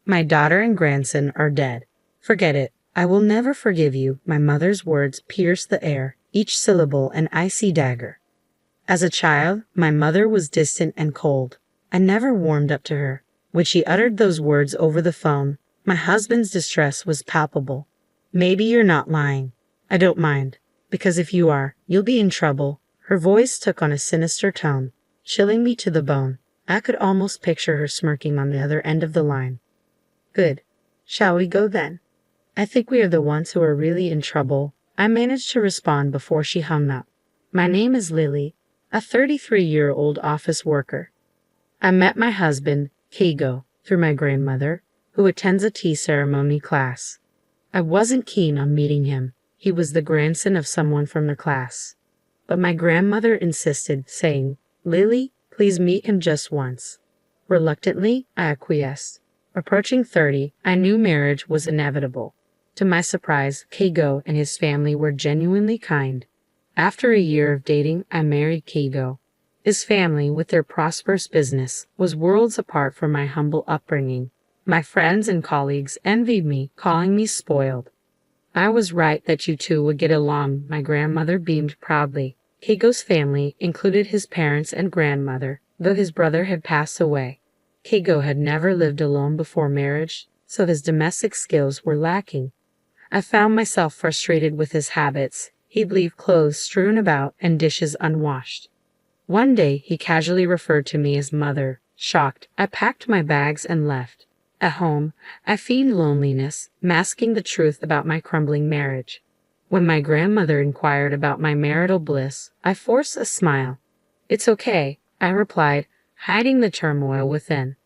My daughter and grandson are dead. Forget it. I will never forgive you. My mother's words pierced the air, each syllable an icy dagger. As a child, my mother was distant and cold. I never warmed up to her. When she uttered those words over the phone, my husband's distress was palpable. Maybe you're not lying. I don't mind. Because if you are, you'll be in trouble. Her voice took on a sinister tone, chilling me to the bone. I could almost picture her smirking on the other end of the line. Good. Shall we go then? I think we are the ones who are really in trouble. I managed to respond before she hung up. My name is Lily, a 33-year-old office worker. I met my husband, Kigo, through my grandmother, who attends a tea ceremony class. I wasn't keen on meeting him. He was the grandson of someone from the class. But my grandmother insisted, saying, "Lily, please meet him just once." Reluctantly, I acquiesced. Approaching 30, I knew marriage was inevitable. To my surprise, Kigo and his family were genuinely kind. After a year of dating, I married Kigo. His family, with their prosperous business, was worlds apart from my humble upbringing. My friends and colleagues envied me, calling me spoiled. I was right that you two would get along, my grandmother beamed proudly. Kigo's family included his parents and grandmother, though his brother had passed away. Kigo had never lived alone before marriage, so his domestic skills were lacking. I found myself frustrated with his habits. He'd leave clothes strewn about and dishes unwashed. One day, he casually referred to me as mother. Shocked, I packed my bags and left. At home, I feigned loneliness, masking the truth about my crumbling marriage. When my grandmother inquired about my marital bliss, I forced a smile. "It's okay," I replied, hiding the turmoil within.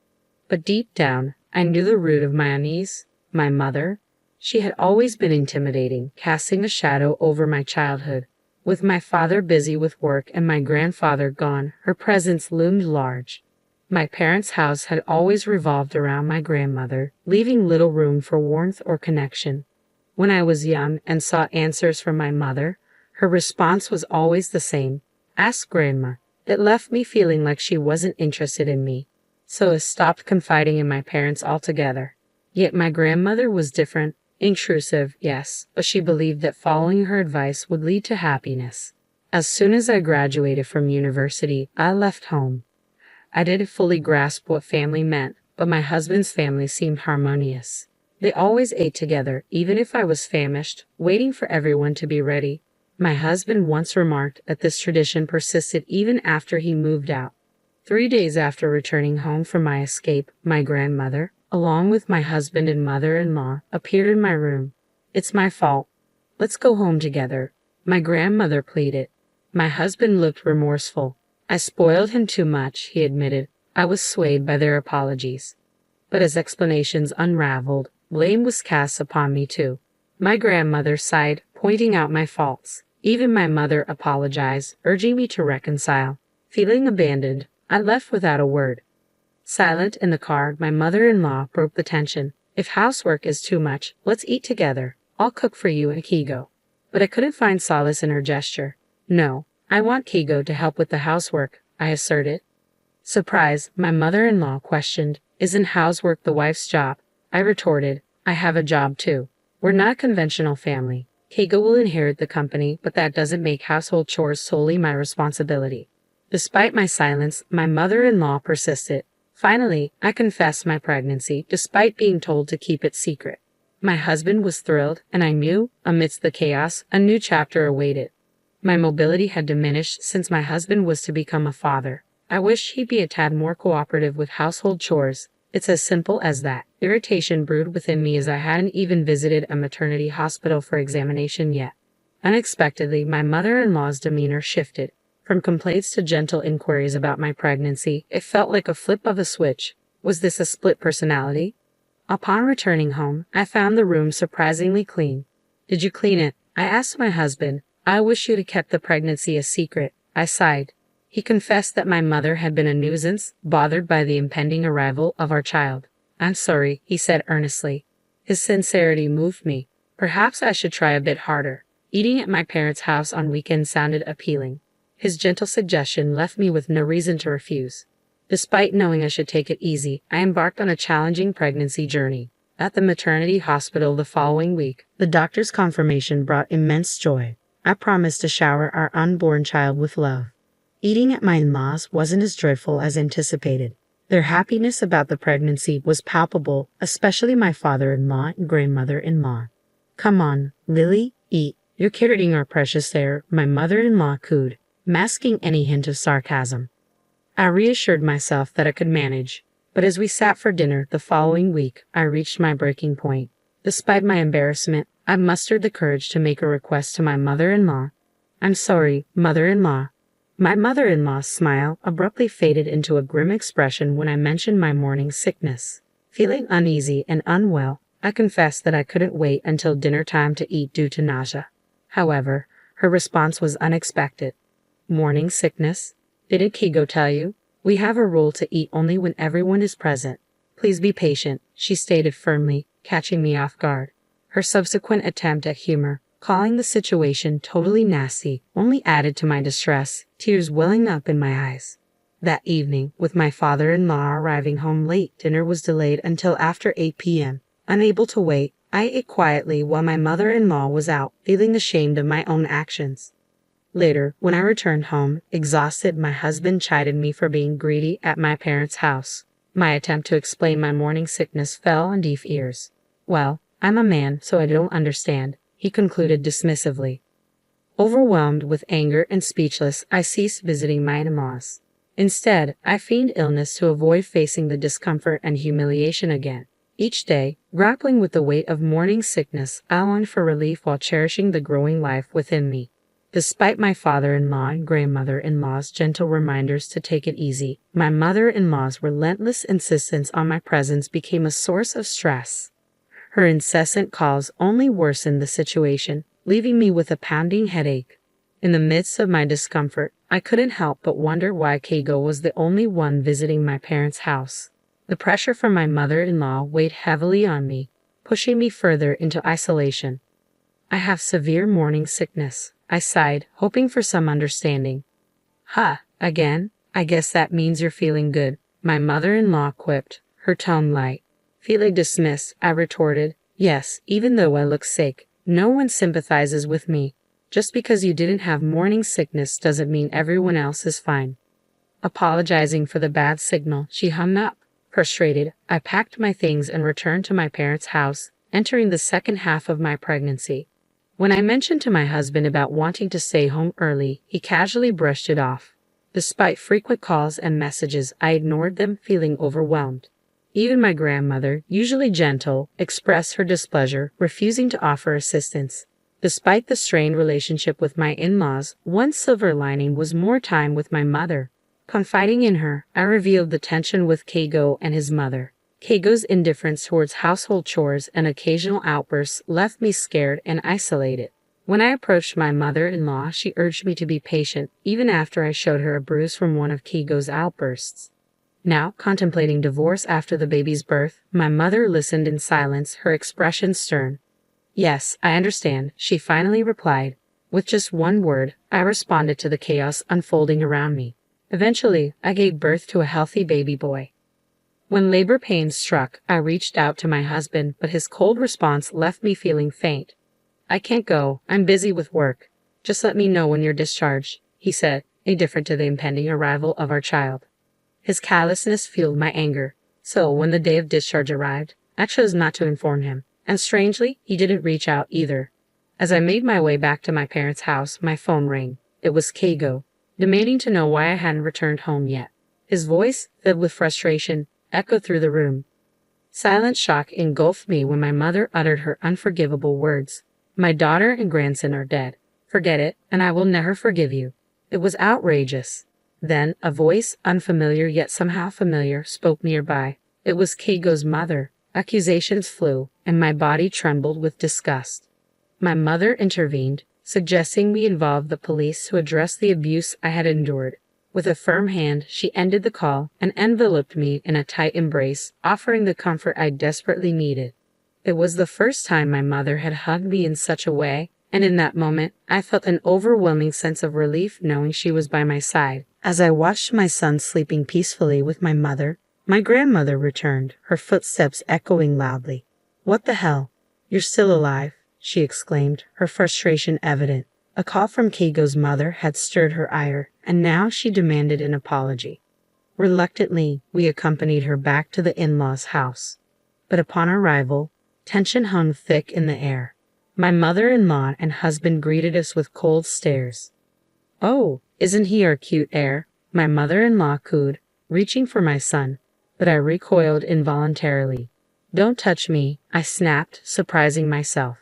But deep down, I knew the root of my unease. My mother. She had always been intimidating, casting a shadow over my childhood. With my father busy with work and my grandfather gone, her presence loomed large. My parents' house had always revolved around my grandmother, leaving little room for warmth or connection. When I was young and sought answers from my mother, her response was always the same: "Ask Grandma." It left me feeling like she wasn't interested in me, so I stopped confiding in my parents altogether. Yet my grandmother was different. Intrusive, yes, but she believed that following her advice would lead to happiness. As soon as I graduated from university, I left home. I didn't fully grasp what family meant, but my husband's family seemed harmonious. They always ate together, even if I was famished, waiting for everyone to be ready. My husband once remarked that this tradition persisted even after he moved out. 3 days after returning home from my escape, my grandmother, along with my husband and mother-in-law, appeared in my room. "It's my fault. Let's go home together," my grandmother pleaded. My husband looked remorseful. "I spoiled him too much," he admitted. I was swayed by their apologies. But as explanations unraveled, blame was cast upon me too. My grandmother sighed, pointing out my faults. Even my mother apologized, urging me to reconcile. Feeling abandoned, I left without a word. Silent in the car, my mother-in-law broke the tension. "If housework is too much, let's eat together. I'll cook for you and Kigo." But I couldn't find solace in her gesture. "No, I want Kigo to help with the housework," I asserted. Surprised, my mother-in-law questioned, "Isn't housework the wife's job?" I retorted, "I have a job too. We're not a conventional family. Kigo will inherit the company, but that doesn't make household chores solely my responsibility." Despite my silence, my mother-in-law persisted. Finally, I confessed my pregnancy, despite being told to keep it secret. My husband was thrilled, and I knew, amidst the chaos, a new chapter awaited. My mobility had diminished since my husband was to become a father. I wished he'd be a tad more cooperative with household chores. It's as simple as that. Irritation brewed within me as I hadn't even visited a maternity hospital for examination yet. Unexpectedly, my mother-in-law's demeanor shifted. From complaints to gentle inquiries about my pregnancy, it felt like a flip of a switch. Was this a split personality? Upon returning home, I found the room surprisingly clean. "Did you clean it?" I asked my husband. "I wish you'd have kept the pregnancy a secret." I sighed. He confessed that my mother had been a nuisance, bothered by the impending arrival of our child. "I'm sorry," he said earnestly. His sincerity moved me. Perhaps I should try a bit harder. Eating at my parents' house on weekends sounded appealing. His gentle suggestion left me with no reason to refuse. Despite knowing I should take it easy, I embarked on a challenging pregnancy journey. At the maternity hospital the following week, the doctor's confirmation brought immense joy. I promised to shower our unborn child with love. Eating at my in-laws wasn't as dreadful as anticipated. Their happiness about the pregnancy was palpable, especially my father-in-law and grandmother-in-law. "Come on, Lily, eat. You're carrying our precious there," my mother-in-law cooed, masking any hint of sarcasm. I reassured myself that I could manage, but as we sat for dinner the following week, I reached my breaking point. Despite my embarrassment, I mustered the courage to make a request to my mother-in-law. "I'm sorry, mother-in-law." My mother-in-law's smile abruptly faded into a grim expression when I mentioned my morning sickness. Feeling uneasy and unwell, I confessed that I couldn't wait until dinner time to eat due to nausea. However, her response was unexpected. "Morning sickness? Didn't Kigo tell you? We have a rule to eat only when everyone is present. Please be patient," she stated firmly, catching me off guard. Her subsequent attempt at humor, calling the situation totally nasty, only added to my distress, tears welling up in my eyes. That evening, with my father-in-law arriving home late, dinner was delayed until after 8 p.m. Unable to wait, I ate quietly while my mother-in-law was out, feeling ashamed of my own actions. Later, when I returned home, exhausted, my husband chided me for being greedy at my parents' house. My attempt to explain my morning sickness fell on deaf ears. "Well, I'm a man, so I don't understand," he concluded dismissively. Overwhelmed with anger and speechless, I ceased visiting my in-laws. Instead, I feigned illness to avoid facing the discomfort and humiliation again. Each day, grappling with the weight of morning sickness, I longed for relief while cherishing the growing life within me. Despite my father-in-law and grandmother-in-law's gentle reminders to take it easy, my mother-in-law's relentless insistence on my presence became a source of stress. Her incessant calls only worsened the situation, leaving me with a pounding headache. In the midst of my discomfort, I couldn't help but wonder why Keigo was the only one visiting my parents' house. The pressure from my mother-in-law weighed heavily on me, pushing me further into isolation. "I have severe morning sickness," I sighed, hoping for some understanding. "Ha, again? I guess that means you're feeling good," my mother-in-law quipped, her tone light. Feeling dismissed, I retorted, "Yes, even though I look sick, no one sympathizes with me. Just because you didn't have morning sickness doesn't mean everyone else is fine." Apologizing for the bad signal, she hung up. Frustrated, I packed my things and returned to my parents' house, entering the second half of my pregnancy. When I mentioned to my husband about wanting to stay home early, he casually brushed it off. Despite frequent calls and messages, I ignored them, feeling overwhelmed. Even my grandmother, usually gentle, expressed her displeasure, refusing to offer assistance. Despite the strained relationship with my in-laws, one silver lining was more time with my mother. Confiding in her, I revealed the tension with Keigo and his mother. Keigo's indifference towards household chores and occasional outbursts left me scared and isolated. When I approached my mother-in-law, she urged me to be patient, even after I showed her a bruise from one of Keigo's outbursts. Now, contemplating divorce after the baby's birth, my mother listened in silence, her expression stern. "Yes, I understand," she finally replied. With just one word, I responded to the chaos unfolding around me. Eventually, I gave birth to a healthy baby boy. When labor pains struck, I reached out to my husband, but his cold response left me feeling faint. "I can't go. I'm busy with work. Just let me know when you're discharged," he said, indifferent to the impending arrival of our child. His callousness fueled my anger, so when the day of discharge arrived, I chose not to inform him, and strangely, he didn't reach out either. As I made my way back to my parents' house, my phone rang. It was Keigo, demanding to know why I hadn't returned home yet. His voice, filled with frustration, echoed through the room. Silent shock engulfed me when my mother uttered her unforgivable words. "My daughter and grandson are dead. Forget it, and I will never forgive you." It was outrageous. Then, a voice, unfamiliar yet somehow familiar, spoke nearby. It was Keigo's mother. Accusations flew, and my body trembled with disgust. My mother intervened, suggesting we involve the police to address the abuse I had endured. With a firm hand, she ended the call and enveloped me in a tight embrace, offering the comfort I desperately needed. It was the first time my mother had hugged me in such a way, and in that moment, I felt an overwhelming sense of relief knowing she was by my side. As I watched my son sleeping peacefully with my mother, my grandmother returned, her footsteps echoing loudly. "What the hell? You're still alive," she exclaimed, her frustration evident. A call from Keigo's mother had stirred her ire, and now she demanded an apology. Reluctantly, we accompanied her back to the in-laws' house. But upon arrival, tension hung thick in the air. My mother-in-law and husband greeted us with cold stares. "Oh, isn't he our cute heir?" my mother-in-law cooed, reaching for my son, but I recoiled involuntarily. "Don't touch me," I snapped, surprising myself.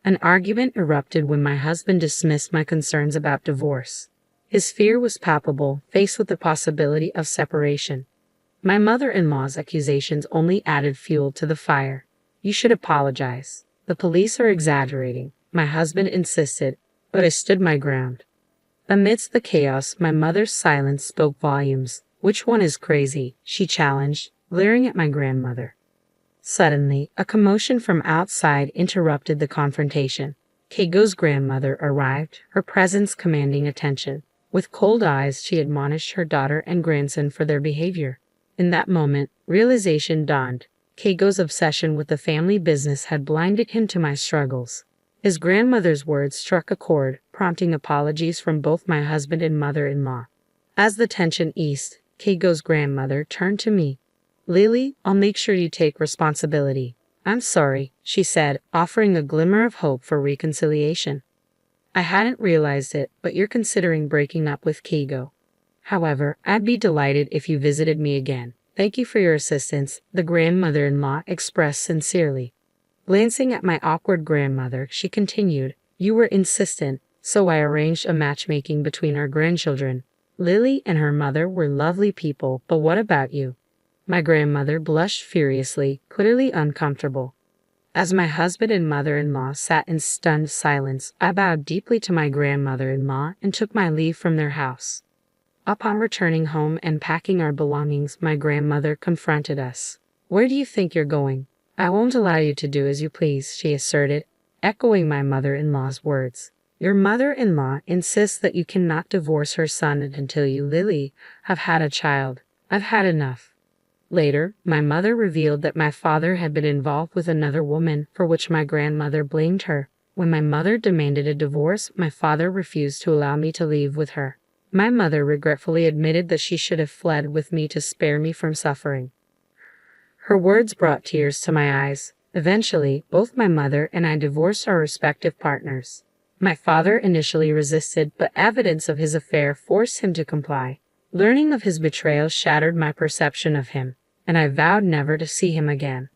An argument erupted when my husband dismissed my concerns about divorce. His fear was palpable, faced with the possibility of separation. My mother-in-law's accusations only added fuel to the fire. "You should apologize. The police are exaggerating," my husband insisted, but I stood my ground. Amidst the chaos, my mother's silence spoke volumes. "Which one is crazy?" she challenged, glaring at my grandmother. Suddenly, a commotion from outside interrupted the confrontation. Keigo's grandmother arrived, her presence commanding attention. With cold eyes, she admonished her daughter and grandson for their behavior. In that moment, realization dawned. Keigo's obsession with the family business had blinded him to my struggles. His grandmother's words struck a chord, prompting apologies from both my husband and mother-in-law. As the tension eased, Keigo's grandmother turned to me. "Lily, I'll make sure you take responsibility." "I'm sorry," she said, offering a glimmer of hope for reconciliation. "I hadn't realized it, but you're considering breaking up with Keigo. However, I'd be delighted if you visited me again. Thank you for your assistance," the grandmother-in-law expressed sincerely. Glancing at my awkward grandmother, she continued, "You were insistent, so I arranged a matchmaking between our grandchildren. Lily and her mother were lovely people, but what about you?" My grandmother blushed furiously, clearly uncomfortable. As my husband and mother-in-law sat in stunned silence, I bowed deeply to my grandmother-in-law and took my leave from their house. Upon returning home and packing our belongings, my grandmother confronted us. "Where do you think you're going?" "I won't allow you to do as you please," she asserted, echoing my mother-in-law's words. "Your mother-in-law insists that you cannot divorce her son until you, Lily, have had a child. I've had enough." Later, my mother revealed that my father had been involved with another woman, for which my grandmother blamed her. When my mother demanded a divorce, my father refused to allow me to leave with her. My mother regretfully admitted that she should have fled with me to spare me from suffering. Her words brought tears to my eyes. Eventually, both my mother and I divorced our respective partners. My father initially resisted, but evidence of his affair forced him to comply. Learning of his betrayal shattered my perception of him, and I vowed never to see him again.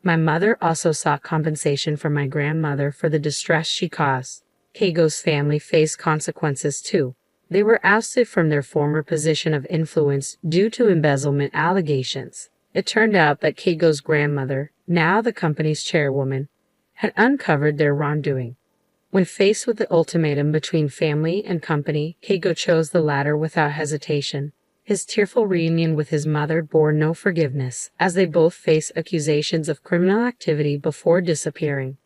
My mother also sought compensation from my grandmother for the distress she caused. Keigo's family faced consequences too. They were ousted from their former position of influence due to embezzlement allegations. It turned out that Keigo's grandmother, now the company's chairwoman, had uncovered their wrongdoing. When faced with the ultimatum between family and company, Keigo chose the latter without hesitation. His tearful reunion with his mother bore no forgiveness, as they both faced accusations of criminal activity before disappearing.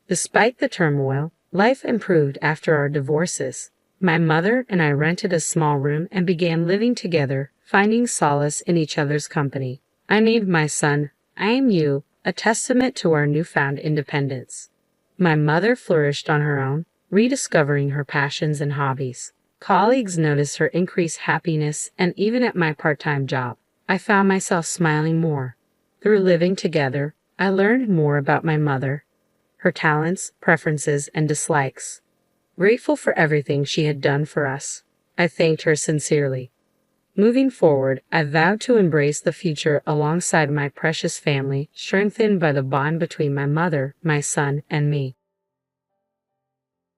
Despite the turmoil, life improved after our divorces. My mother and I rented a small room and began living together, finding solace in each other's company. I named my son, "I Am You," a testament to our newfound independence. My mother flourished on her own, rediscovering her passions and hobbies. Colleagues noticed her increased happiness, and even at my part-time job, I found myself smiling more. Through living together, I learned more about my mother, her talents, preferences, and dislikes. Grateful for everything she had done for us, I thanked her sincerely. Moving forward, I vowed to embrace the future alongside my precious family, strengthened by the bond between my mother, my son, and me.